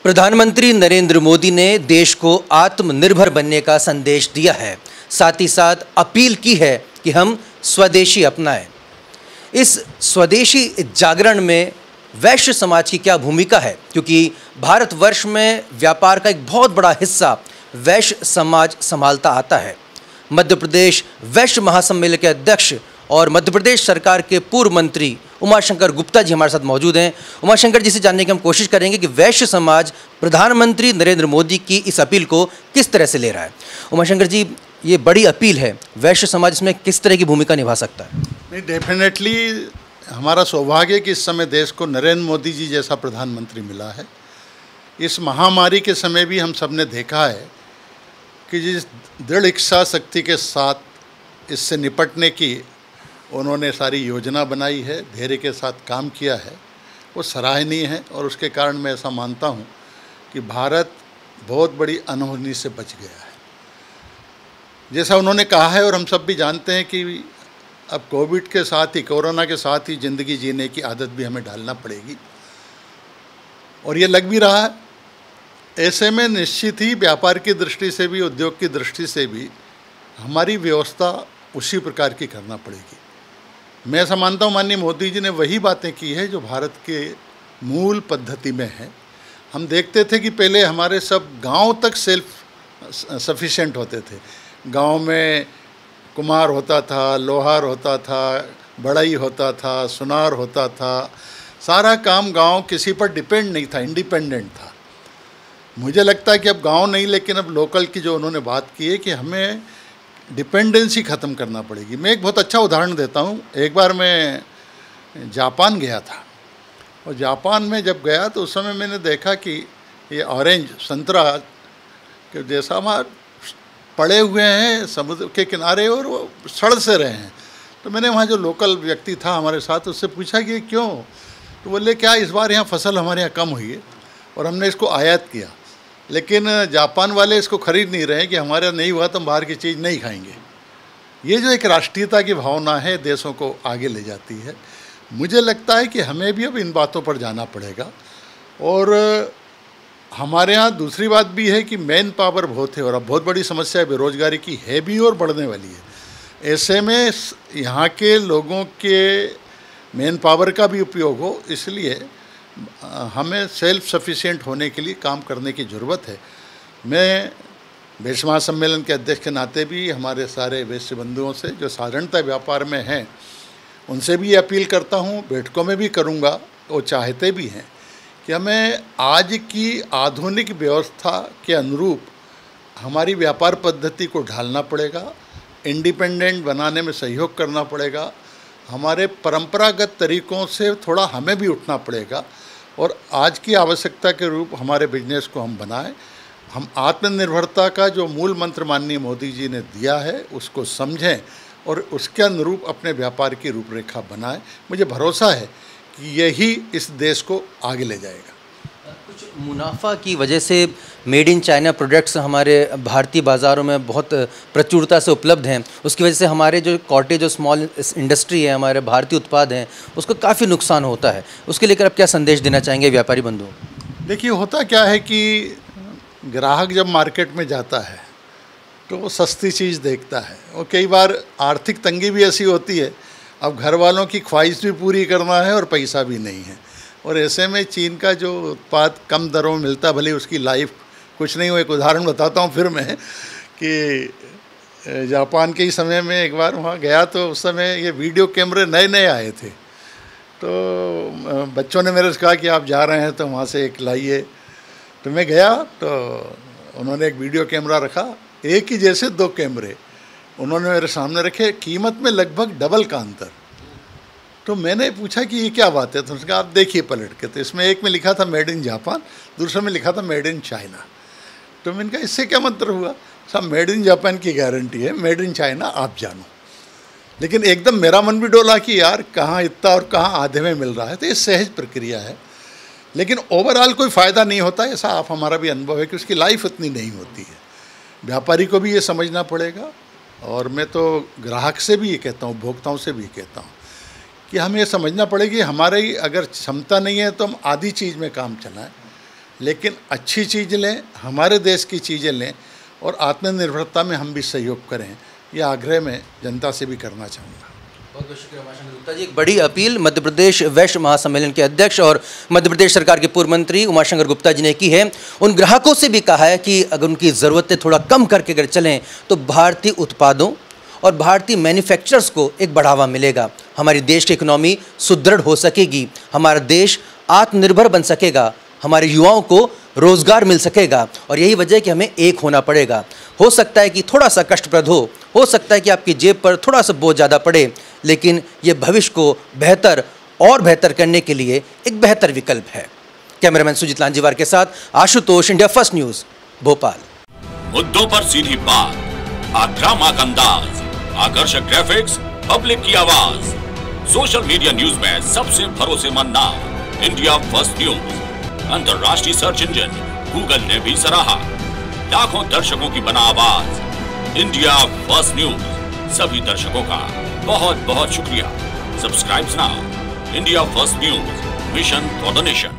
प्रधानमंत्री नरेंद्र मोदी ने देश को आत्मनिर्भर बनने का संदेश दिया है। साथ ही साथ अपील की है कि हम स्वदेशी अपनाएं। इस स्वदेशी जागरण में वैश्य समाज की क्या भूमिका है, क्योंकि भारतवर्ष में व्यापार का एक बहुत बड़ा हिस्सा वैश्य समाज संभालता आता है। मध्य प्रदेश वैश्य महासम्मेलन के अध्यक्ष और मध्य प्रदेश सरकार के पूर्व मंत्री उमाशंकर गुप्ता जी हमारे साथ मौजूद हैं। उमाशंकर जी से जानने की हम कोशिश करेंगे कि वैश्य समाज प्रधानमंत्री नरेंद्र मोदी की इस अपील को किस तरह से ले रहा है। उमाशंकर जी, ये बड़ी अपील है, वैश्य समाज इसमें किस तरह की भूमिका निभा सकता है? नहीं, डेफिनेटली हमारा सौभाग्य है कि इस समय देश को नरेंद्र मोदी जी जैसा प्रधानमंत्री मिला है। इस महामारी के समय भी हम सब ने देखा है कि जिस दृढ़ इच्छा शक्ति के साथ इससे निपटने की उन्होंने सारी योजना बनाई है, धैर्य के साथ काम किया है, वो सराहनीय है। और उसके कारण मैं ऐसा मानता हूँ कि भारत बहुत बड़ी अनहोनी से बच गया है। जैसा उन्होंने कहा है और हम सब भी जानते हैं कि अब कोविड के साथ ही, कोरोना के साथ ही ज़िंदगी जीने की आदत भी हमें डालना पड़ेगी, और ये लग भी रहा है। ऐसे में निश्चित ही व्यापार की दृष्टि से भी, उद्योग की दृष्टि से भी हमारी व्यवस्था उसी प्रकार की करना पड़ेगी। मैं ऐसा मानता हूँ माननीय मोदी जी ने वही बातें की है जो भारत के मूल पद्धति में है। हम देखते थे कि पहले हमारे सब गांव तक सेल्फ सफिशिएंट होते थे। गांव में कुम्हार होता था, लोहार होता था, बढ़ई होता था, सुनार होता था। सारा काम गांव किसी पर डिपेंड नहीं था, इंडिपेंडेंट था। मुझे लगता है कि अब गांव नहीं, लेकिन अब लोकल की जो उन्होंने बात की है कि हमें डिपेंडेंसी ख़त्म करना पड़ेगी। मैं एक बहुत अच्छा उदाहरण देता हूँ। एक बार मैं जापान गया था, और जापान में जब गया तो उस समय मैंने देखा कि ये ऑरेंज संतरा के जैसा वहाँ पड़े हुए हैं समुद्र के किनारे, और वो सड़ से रहे हैं। तो मैंने वहाँ जो लोकल व्यक्ति था हमारे साथ, उससे पूछा कि क्यों? तो बोले क्या इस बार यहाँ फसल हमारे यहाँ कम हुई है और हमने इसको आयात किया, लेकिन जापान वाले इसको खरीद नहीं रहे कि हमारे यहाँ नहीं हुआ तो हम बाहर की चीज़ नहीं खाएंगे। ये जो एक राष्ट्रीयता की भावना है देशों को आगे ले जाती है। मुझे लगता है कि हमें भी अब इन बातों पर जाना पड़ेगा। और हमारे यहाँ दूसरी बात भी है कि मैन पावर बहुत है, और अब बहुत बड़ी समस्या बेरोजगारी की है भी और बढ़ने वाली है। ऐसे में यहाँ के लोगों के मैन पावर का भी उपयोग हो, इसलिए हमें सेल्फ सफिशिएंट होने के लिए काम करने की ज़रूरत है। मैं वैश्य महासम्मेलन के अध्यक्ष के नाते भी हमारे सारे वैश्य बंधुओं से जो साधारणतः व्यापार में हैं उनसे भी अपील करता हूँ, बैठकों में भी करूँगा। वो चाहते भी हैं कि हमें आज की आधुनिक व्यवस्था के अनुरूप हमारी व्यापार पद्धति को ढालना पड़ेगा, इंडिपेंडेंट बनाने में सहयोग करना पड़ेगा, हमारे परंपरागत तरीक़ों से थोड़ा हमें भी उठना पड़ेगा, और आज की आवश्यकता के रूप हमारे बिजनेस को हम बनाएं। हम आत्मनिर्भरता का जो मूल मंत्र माननीय मोदी जी ने दिया है उसको समझें और उसके अनुरूप अपने व्यापार की रूपरेखा बनाएं। मुझे भरोसा है कि यही इस देश को आगे ले जाएगा। कुछ मुनाफा की वजह से मेड इन चाइना प्रोडक्ट्स हमारे भारतीय बाज़ारों में बहुत प्रचुरता से उपलब्ध हैं, उसकी वजह से हमारे जो कॉटेज, जो स्मॉल इंडस्ट्री है, हमारे भारतीय उत्पाद हैं, उसको काफ़ी नुकसान होता है। उसके लेकर आप क्या संदेश देना चाहेंगे व्यापारी बंधुओं? देखिए, होता क्या है कि ग्राहक जब मार्केट में जाता है तो वो सस्ती चीज़ देखता है, और कई बार आर्थिक तंगी भी ऐसी होती है, अब घर वालों की ख्वाहिश भी पूरी करना है और पैसा भी नहीं है। और ऐसे में चीन का जो उत्पाद कम दरों में मिलता, भले उसकी लाइफ कुछ नहीं हो। एक उदाहरण बताता हूँ फिर मैं कि जापान के ही समय में एक बार वहाँ गया तो उस समय ये वीडियो कैमरे नए नए आए थे। तो बच्चों ने मेरे से कहा कि आप जा रहे हैं तो वहाँ से एक लाइए। तो मैं गया तो उन्होंने एक वीडियो कैमरा रखा, एक ही जैसे दो कैमरे उन्होंने मेरे सामने रखे, कीमत में लगभग डबल का अंतर। तो मैंने पूछा कि ये क्या बात है? तो उसने कहा आप देखिए पलट के। तो इसमें एक में लिखा था मेड इन जापान, दूसरे में लिखा था मेड इन चाइना। तो मैंने कहा इससे क्या मतलब हुआ? सब मेड इन जापान की गारंटी है, मेड इन चाइना आप जानो। लेकिन एकदम मेरा मन भी डोला कि यार कहाँ इतना और कहाँ आधे में मिल रहा है। तो ये सहज प्रक्रिया है, लेकिन ओवरऑल कोई फ़ायदा नहीं होता। ऐसा आप हमारा भी अनुभव है कि उसकी लाइफ उतनी नहीं होती है। व्यापारी को भी ये समझना पड़ेगा, और मैं तो ग्राहक से भी ये कहता हूँ, उपभोक्ताओं से भी कहता हूँ कि हमें ये समझना पड़ेगा कि हमारी अगर क्षमता नहीं है तो हम आधी चीज़ में काम चलाएं। लेकिन अच्छी चीज़ लें, हमारे देश की चीज़ें लें और आत्मनिर्भरता में हम भी सहयोग करें, यह आग्रह मैं जनता से भी करना चाहूँगा। बहुत बहुत शुक्रिया उमाशंकर गुप्ता जी। एक बड़ी अपील मध्य प्रदेश वैश्य महासम्मेलन के अध्यक्ष और मध्य प्रदेश सरकार के पूर्व मंत्री उमाशंकर गुप्ता जी ने की है। उन ग्राहकों से भी कहा है कि अगर उनकी ज़रूरतें थोड़ा कम करके अगर चलें तो भारतीय उत्पादों और भारतीय मैन्युफैक्चरर्स को एक बढ़ावा मिलेगा, हमारी देश की इकोनॉमी सुदृढ़ हो सकेगी, हमारा देश आत्मनिर्भर बन सकेगा, हमारे युवाओं को रोज़गार मिल सकेगा। और यही वजह है कि हमें एक होना पड़ेगा। हो सकता है कि थोड़ा सा कष्टप्रद हो सकता है कि आपकी जेब पर थोड़ा सा बोझ ज़्यादा पड़े, लेकिन ये भविष्य को बेहतर और बेहतर करने के लिए एक बेहतर विकल्प है। कैमरामैन सुजीत लांजीवार के साथ Ashutosh, India first news, Bhopal. मुद्दों पर सीधी बात, आक्रामक अंदाज, आकर्षक ग्राफिक्स, पब्लिक की आवाज। सोशल मीडिया न्यूज में सबसे भरोसेमंद नाम, इंडिया फर्स्ट न्यूज। अंतर्राष्ट्रीय सर्च इंजन गूगल ने भी सराहा। लाखों दर्शकों की बना आवाज, इंडिया फर्स्ट न्यूज। सभी दर्शकों का बहुत बहुत शुक्रिया। Subscribe now, India first news, mission for the nation.